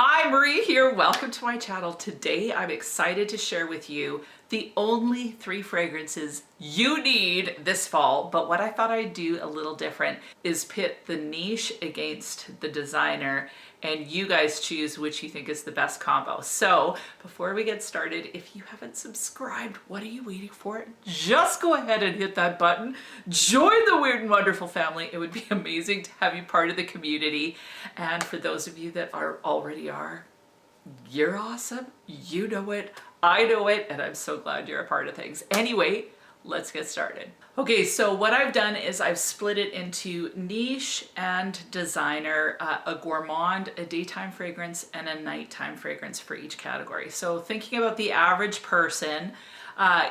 Hi, Marie here. Welcome to my channel. Today I'm excited to share with you the only 3 fragrances you need this fall. But what I thought I'd do a little different is pit the niche against the designer, and you guys choose which you think is the best combo. So before we get started, if you haven't subscribed, what are you waiting for? Just go ahead and hit that button. Join the Weird and Wonderful family. It would be amazing to have you part of the community. And for those of you that already are, you're awesome. You know it. I know it. And I'm so glad you're a part of things. Anyway, let's get started. Okay, so what I've done is I've split it into niche and designer, a gourmand, a daytime fragrance, and a nighttime fragrance for each category. So thinking about the average person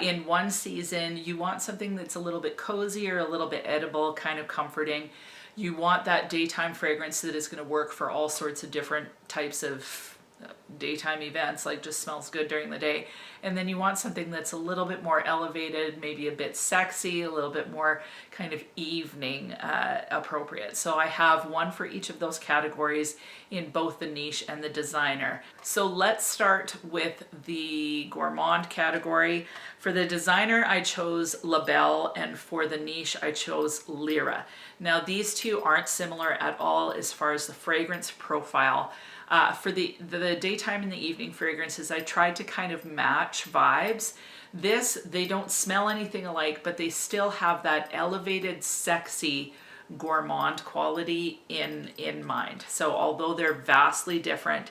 in one season, you want something that's a little bit cozy or a little bit edible, kind of comforting. You want that daytime fragrance that is going to work for all sorts of different types of daytime events, like just smells good during the day. And then you want something that's a little bit more elevated, maybe a bit sexy, a little bit more kind of evening appropriate. So I have one for each of those categories in both the niche and the designer. So let's start with the gourmand category. For the designer, I chose Labelle, and for the niche, I chose Lyra. Now these two aren't similar at all as far as the fragrance profile. For the daytime and the evening fragrances, I tried to kind of match vibes. They don't smell anything alike, but they still have that elevated, sexy gourmand quality in mind. So although they're vastly different,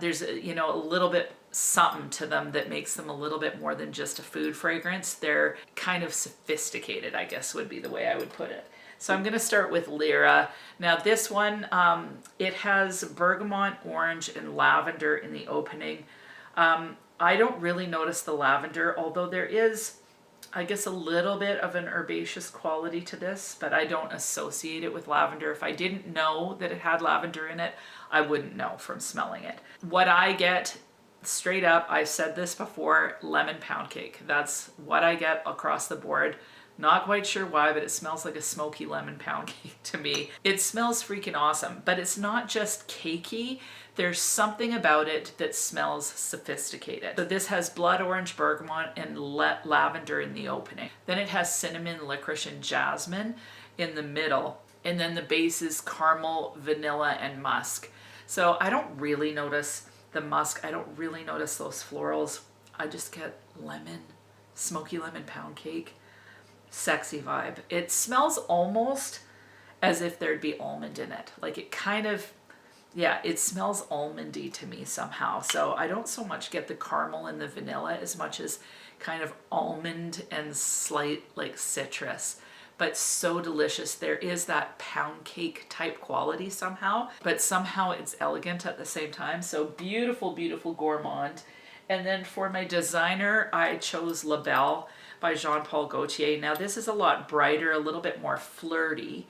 there's a little bit something to them that makes them a little bit more than just a food fragrance. They're kind of sophisticated, I guess would be the way I would put it. So I'm going to start with Lyra. Now this one, it has bergamot, orange, and lavender in the opening. I don't really notice the lavender, although there is, I guess, a little bit of an herbaceous quality to this, but I don't associate it with lavender. If I didn't know that it had lavender in it, I wouldn't know from smelling it. What I get straight up, I've said this before, lemon pound cake. That's what I get across the board. Not quite sure why, but it smells like a smoky lemon pound cake to me. It smells freaking awesome, but it's not just cakey. There's something about it that smells sophisticated. So this has blood orange, bergamot, and lavender in the opening. Then it has cinnamon, licorice, and jasmine in the middle. And then the base is caramel, vanilla, and musk. So I don't really notice the musk. I don't really notice those florals. I just get lemon, smoky lemon pound cake. Sexy vibe. It smells almost as if there'd be almond in it. Like it kind of, yeah, it smells almondy to me somehow. So I don't so much get the caramel and the vanilla as much as kind of almond and slight like citrus. But so delicious. There is that pound cake type quality somehow, but somehow it's elegant at the same time. So beautiful, beautiful gourmand. And then for my designer, I chose Labelle by Jean-Paul Gaultier. Now this is a lot brighter, a little bit more flirty,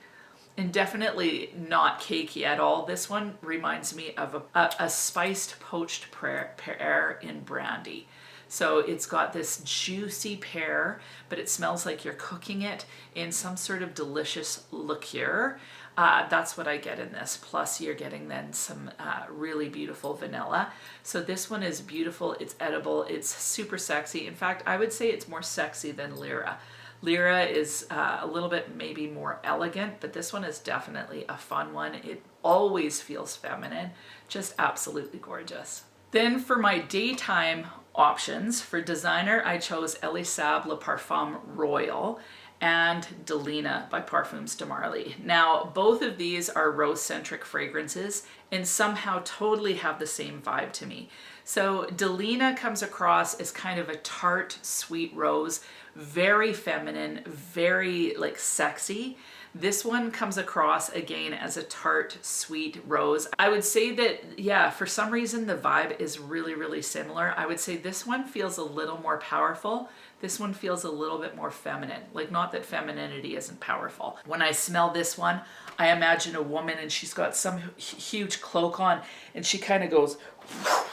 and definitely not cakey at all. This one reminds me of a spiced poached pear in brandy. So it's got this juicy pear, but it smells like you're cooking it in some sort of delicious liqueur. That's what I get in this. Plus you're getting then some really beautiful vanilla. So this one is beautiful, it's edible, it's super sexy. In fact, I would say it's more sexy than Lyra. Lyra is a little bit maybe more elegant, but this one is definitely a fun one. It always feels feminine, just absolutely gorgeous. Then for my daytime options, for designer, I chose Elisab Le Parfum Royal and Delina by Perfumes de Marly. Now, both of these are rose-centric fragrances and somehow totally have the same vibe to me. So Delina comes across as kind of a tart, sweet rose, very feminine, very like sexy. This one comes across again as a tart, sweet rose. I would say that, yeah, for some reason the vibe is really, really similar. I would say this one feels a little more powerful. This one feels a little bit more feminine. Like, not that femininity isn't powerful. When I smell this one, I imagine a woman and she's got some huge cloak on and she kind of goes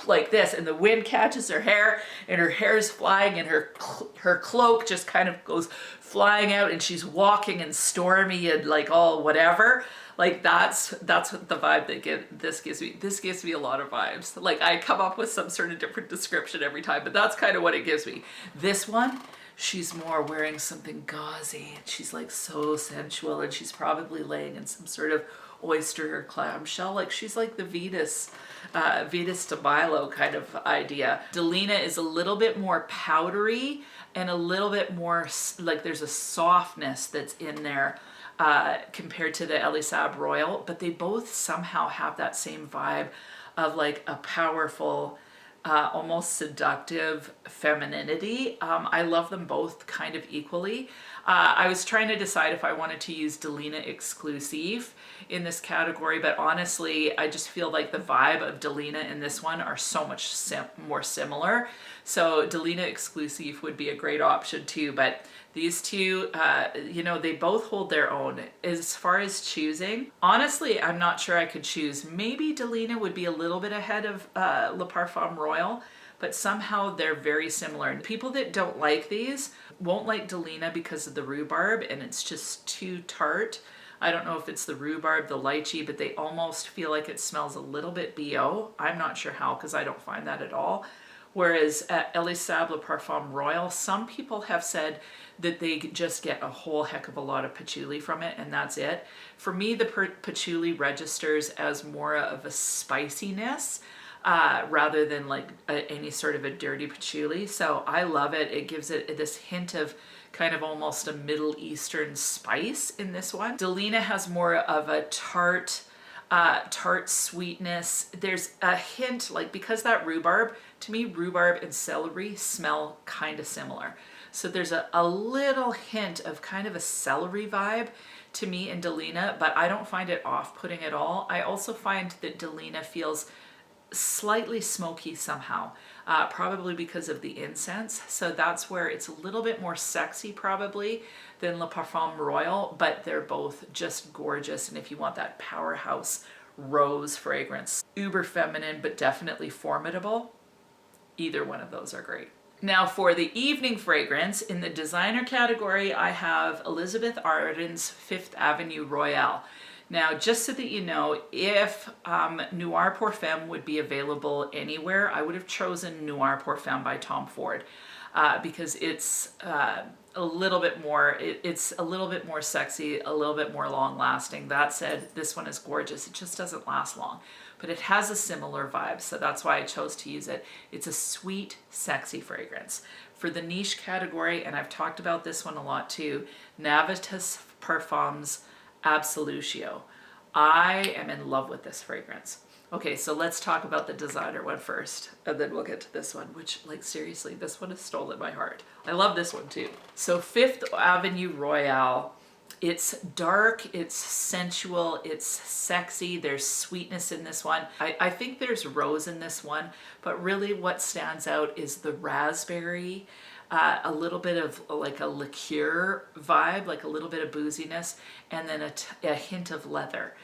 like this, and the wind catches her hair and her hair's flying and her cloak just kind of goes flying out and she's walking and stormy and like all whatever. Like that's what the vibe that this gives me. This gives me a lot of vibes. Like I come up with some sort of different description every time, but that's kind of what it gives me. This one, she's more wearing something gauzy and she's like so sensual and she's probably laying in some sort of oyster or clam shell. Like she's like the Venus de Milo kind of idea. Delina is a little bit more powdery and a little bit more like there's a softness that's in there compared to the Elisab Royal, but they both somehow have that same vibe of like a powerful, almost seductive femininity. I love them both kind of equally. I was trying to decide if I wanted to use Delina Exclusive in this category, but honestly, I just feel like the vibe of Delina in this one are so much more similar. So Delina Exclusive would be a great option too, but these two, you know, they both hold their own. As far as choosing, honestly, I'm not sure I could choose. Maybe Delina would be a little bit ahead of Le Parfum Royal, but somehow they're very similar. And people that don't like these won't like Delina because of the rhubarb and it's just too tart. I don't know if it's the rhubarb, the lychee, but they almost feel like it smells a little bit BO. I'm not sure how because I don't find that at all. Whereas at Elisab Le Parfum Royal, some people have said that they just get a whole heck of a lot of patchouli from it and that's it. For me, the patchouli registers as more of a spiciness rather than like any sort of a dirty patchouli. So I love it. It gives it this hint of kind of almost a Middle Eastern spice in this one. Delina has more of a tart sweetness. There's a hint, like because that rhubarb, to me, rhubarb and celery smell kind of similar. So there's a little hint of kind of a celery vibe to me in Delina, but I don't find it off-putting at all. I also find that Delina feels slightly smoky somehow, probably because of the incense. So that's where it's a little bit more sexy probably than Le Parfum Royal, but they're both just gorgeous. And if you want that powerhouse rose fragrance, uber feminine, but definitely formidable, either one of those are great. Now for the evening fragrance, in the designer category, I have Elizabeth Arden's Fifth Avenue Royale. Now, just so that you know, if Noir Pour Femme would be available anywhere, I would have chosen Noir Pour Femme by Tom Ford because it's a little bit more, it's a little bit more sexy, a little bit more long lasting. That said, this one is gorgeous. It just doesn't last long, but it has a similar vibe. So that's why I chose to use it. It's a sweet, sexy fragrance. For the niche category, and I've talked about this one a lot too, Navitas Parfums Absolutio. I am in love with this fragrance. Okay, so let's talk about the designer one first, and then we'll get to this one, which, like, seriously, this one has stolen my heart. I love this one too. So Fifth Avenue Royale, it's dark, it's sensual, it's sexy, there's sweetness in this one. I think there's rose in this one, but really what stands out is the raspberry, a little bit of like a liqueur vibe, like a little bit of booziness, and then a hint of leather.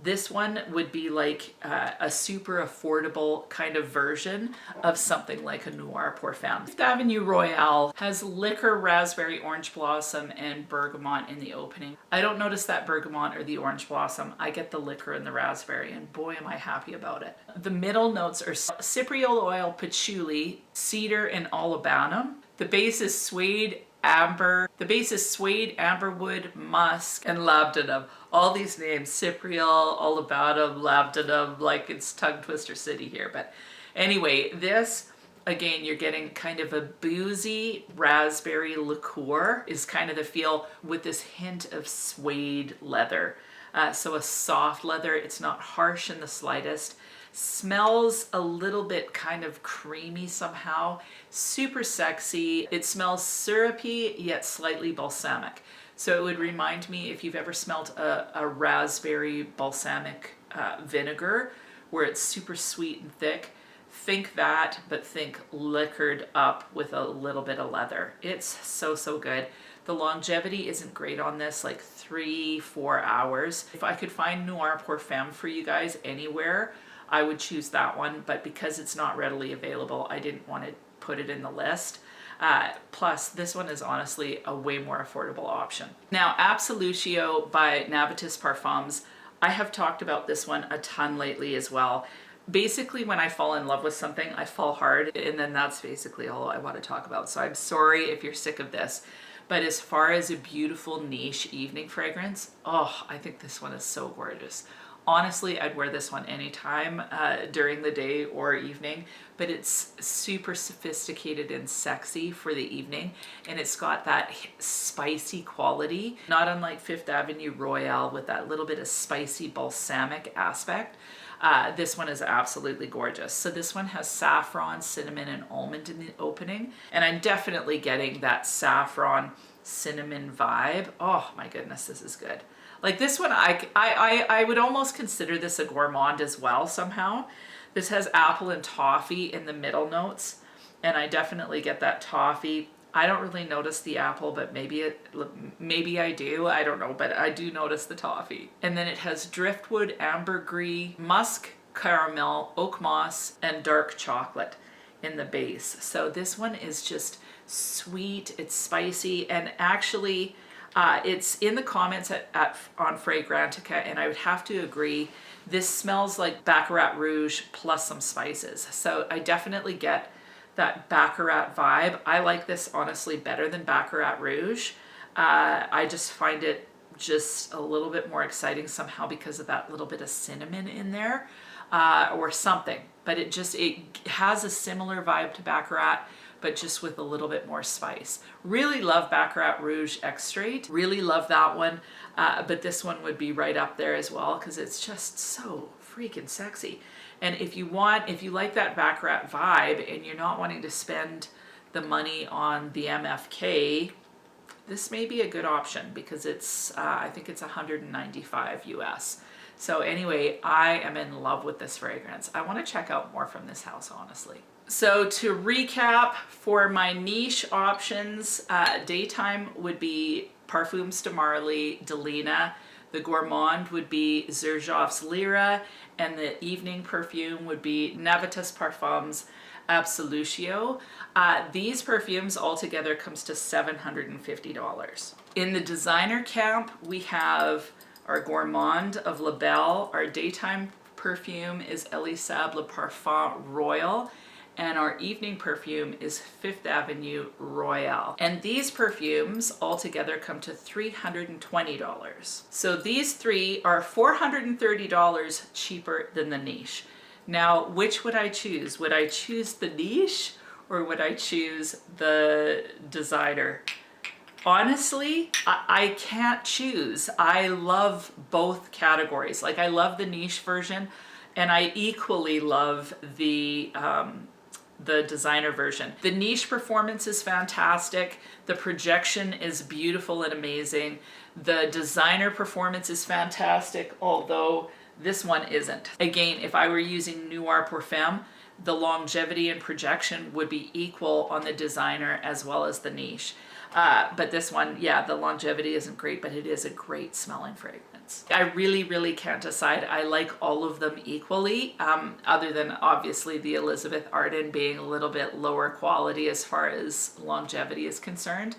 This one would be like a super affordable kind of version of something like a Noir Pour Femme. Fifth Avenue Royale has liquor, raspberry, orange blossom, and bergamot in the opening. I don't notice that bergamot or the orange blossom. I get the liquor and the raspberry, and boy am I happy about it. The middle notes are cypriol oil, patchouli, cedar, and olibanum. The base is suede, amber. The base is suede, amberwood, musk, and labdanum. All these names, cypriol, olibanum, labdanum, like it's tongue twister city here. But anyway, this, again, you're getting kind of a boozy raspberry liqueur is kind of the feel with this hint of suede leather. So a soft leather, it's not harsh in the slightest. Smells a little bit kind of creamy somehow, super sexy. It smells syrupy yet slightly balsamic. So it would remind me if you've ever smelled a raspberry balsamic vinegar where it's super sweet and thick. Think that, but think liquored up with a little bit of leather. It's so, so good. The longevity isn't great on this, like 3-4 hours. If I could find Noir Pour Femme for you guys anywhere, I would choose that one, but because it's not readily available, I didn't want to put it in the list. Plus, this one is honestly a way more affordable option. Now, Absolutio by Navitus Parfums. I have talked about this one a ton lately as well. Basically, when I fall in love with something, I fall hard, and then that's basically all I want to talk about. So I'm sorry if you're sick of this. But as far as a beautiful niche evening fragrance, oh, I think this one is so gorgeous. Honestly, I'd wear this one anytime during the day or evening, but it's super sophisticated and sexy for the evening, and it's got that spicy quality, not unlike Fifth Avenue Royale with that little bit of spicy balsamic aspect. This one is absolutely gorgeous. So this one has saffron, cinnamon, and almond in the opening, and I'm definitely getting that saffron cinnamon vibe. Oh my goodness, this is good. Like this one, I would almost consider this a gourmand as well somehow. This has apple and toffee in the middle notes, and I definitely get that toffee. I don't really notice the apple, but maybe I do. I don't know, but I do notice the toffee. And then it has driftwood, ambergris, musk, caramel, oak moss, and dark chocolate in the base. So this one is just sweet, it's spicy, and actually it's in the comments on Fragrantica, and I would have to agree, this smells like Baccarat Rouge plus some spices. So I definitely get that Baccarat vibe. I like this honestly better than Baccarat Rouge. I just find it just a little bit more exciting somehow because of that little bit of cinnamon in there or something. But it has a similar vibe to Baccarat, but just with a little bit more spice. Really love Baccarat Rouge Extrait. Really love that one. But this one would be right up there as well because it's just so freaking sexy. And if you like that Baccarat vibe and you're not wanting to spend the money on the MFK, this may be a good option because it's, I think it's $195 US. So anyway, I am in love with this fragrance. I want to check out more from this house, honestly. So to recap, for my niche options, daytime would be Perfumes de Marly, Delina. The gourmand would be Xerjoff's Lyra, and the evening perfume would be Navitus Parfums Absolutio. These perfumes altogether comes to $750. In the designer camp, we have our gourmand of La Belle. Our daytime perfume is Elisab Le Parfum Royal, and our evening perfume is Fifth Avenue Royale. And these perfumes altogether come to $320. So these three are $430 cheaper than the niche. Now, which would I choose? Would I choose the niche or would I choose the designer? Honestly, I can't choose. I love both categories. Like, I love the niche version, and I equally love the designer version. The niche performance is fantastic. The projection is beautiful and amazing. The designer performance is fantastic, although this one isn't. Again, if I were using Noir Parfum, the longevity and projection would be equal on the designer as well as the niche. But this one, yeah, the longevity isn't great, but it is a great smelling fragrance. I really can't decide. I like all of them equally, other than obviously the Elizabeth Arden being a little bit lower quality as far as longevity is concerned.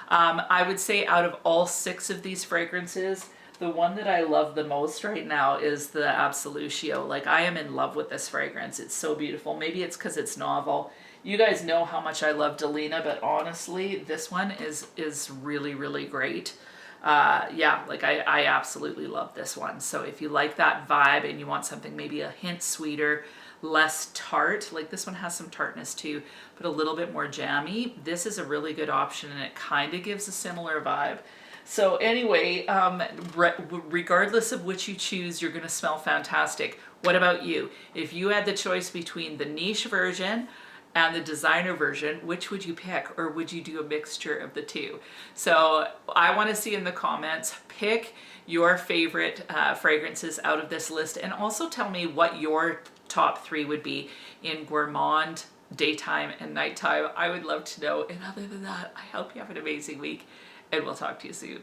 I would say out of all 6 of these fragrances, the one that I love the most right now is the Absolutio. Like, I am in love with this fragrance. It's so beautiful. Maybe it's because it's novel. You guys know how much I love Delina, but honestly, this one is really great. Yeah, like I absolutely love this one. So if you like that vibe and you want something maybe a hint sweeter, less tart, like this one has some tartness too, but a little bit more jammy, this is a really good option, and it kind of gives a similar vibe. So anyway, regardless of which you choose, you're gonna smell fantastic. What about you? If you had the choice between the niche version and the designer version, which would you pick, or would you do a mixture of the two? So I want to see in the comments, pick your favorite fragrances out of this list, and also tell me what your top 3 would be in gourmand, daytime, and nighttime. I would love to know. And other than that, I hope you have an amazing week, and we'll talk to you soon.